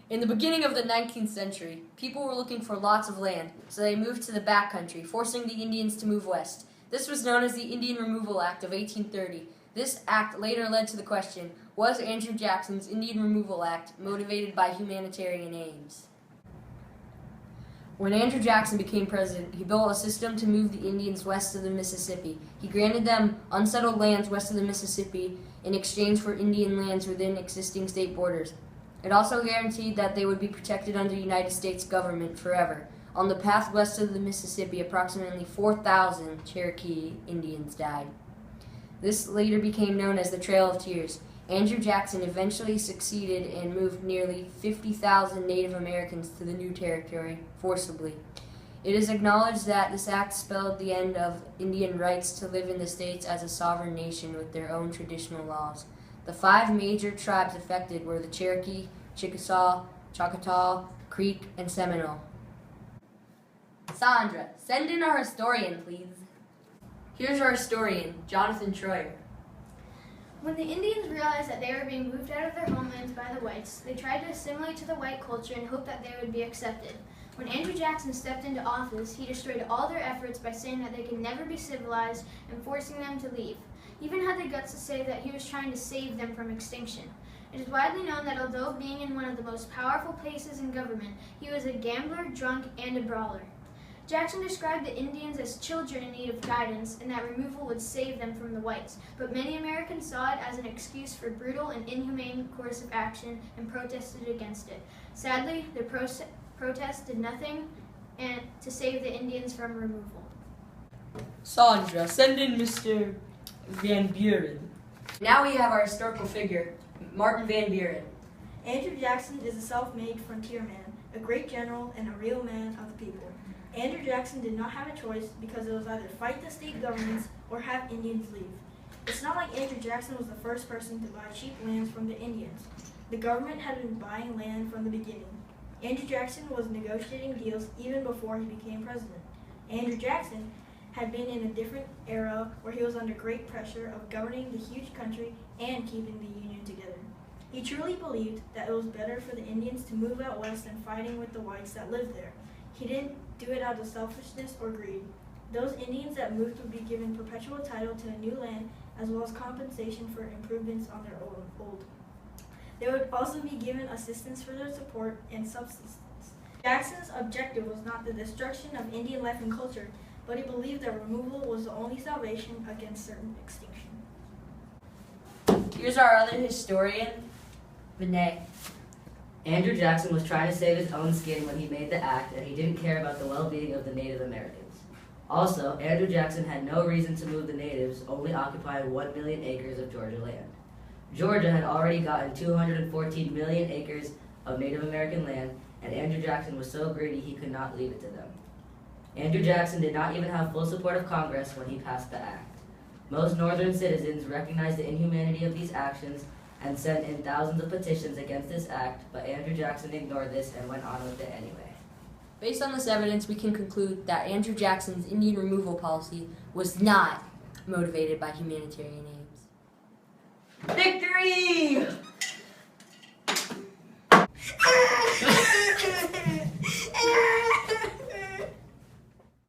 In the beginning of the 19th century, people were looking for lots of land, so they moved to the backcountry, forcing the Indians to move west. This was known as the Indian Removal Act of 1830. This act later led to the question, was Andrew Jackson's Indian Removal Act motivated by humanitarian aims? When Andrew Jackson became president, he built a system to move the Indians west of the Mississippi. He granted them unsettled lands west of the Mississippi in exchange for Indian lands within existing state borders. It also guaranteed that they would be protected under the United States government forever. On the path west of the Mississippi, approximately 4,000 Cherokee Indians died. This later became known as the Trail of Tears. Andrew Jackson eventually succeeded and moved nearly 50,000 Native Americans to the new territory forcibly. It is acknowledged that this act spelled the end of Indian rights to live in the states as a sovereign nation with their own traditional laws. The 5 major tribes affected were the Cherokee, Chickasaw, Choctaw, Creek, and Seminole. Sandra, send in our historian, please. Here's our historian, Jonathan Troyer. When the Indians realized that they were being moved out of their homelands by the whites, they tried to assimilate to the white culture and hoped that they would be accepted. When Andrew Jackson stepped into office, he destroyed all their efforts by saying that they could never be civilized and forcing them to leave. He even had the guts to say that he was trying to save them from extinction. It is widely known that although being in one of the most powerful places in government, he was a gambler, drunk, and a brawler. Jackson described the Indians as children in need of guidance and that removal would save them from the whites, but many Americans saw it as an excuse for brutal and inhumane course of action and protested against it. Sadly, the protest did nothing to save the Indians from removal. Sandra, send in Mr. Van Buren. Now we have our historical figure, Martin Van Buren. Andrew Jackson is a self-made frontier man, a great general, and a real man of the people. Andrew Jackson did not have a choice because it was either fight the state governments or have Indians leave. It's not like Andrew Jackson was the first person to buy cheap lands from the Indians. The government had been buying land from the beginning. Andrew Jackson was negotiating deals even before he became president. Andrew Jackson had been in a different era where he was under great pressure of governing the huge country and keeping the Union together. He truly believed that it was better for the Indians to move out west than fighting with the whites that lived there. He didn't do it out of selfishness or greed. Those Indians that moved would be given perpetual title to a new land as well as compensation for improvements on their old. They would also be given assistance for their support and subsistence. Jackson's objective was not the destruction of Indian life and culture, but he believed that removal was the only salvation against certain extinction. Here's our other historian, Vinay. Andrew Jackson was trying to save his own skin when he made the act, and he didn't care about the well-being of the Native Americans. Also, Andrew Jackson had no reason to move the natives, only occupying 1 million acres of Georgia land. Georgia had already gotten 214 million acres of Native American land, and Andrew Jackson was so greedy he could not leave it to them. Andrew Jackson did not even have full support of Congress when he passed the act. Most Northern citizens recognized the inhumanity of these actions and sent in thousands of petitions against this act, but Andrew Jackson ignored this and went on with it anyway. Based on this evidence, we can conclude that Andrew Jackson's Indian removal policy was not motivated by humanitarian aims. Victory!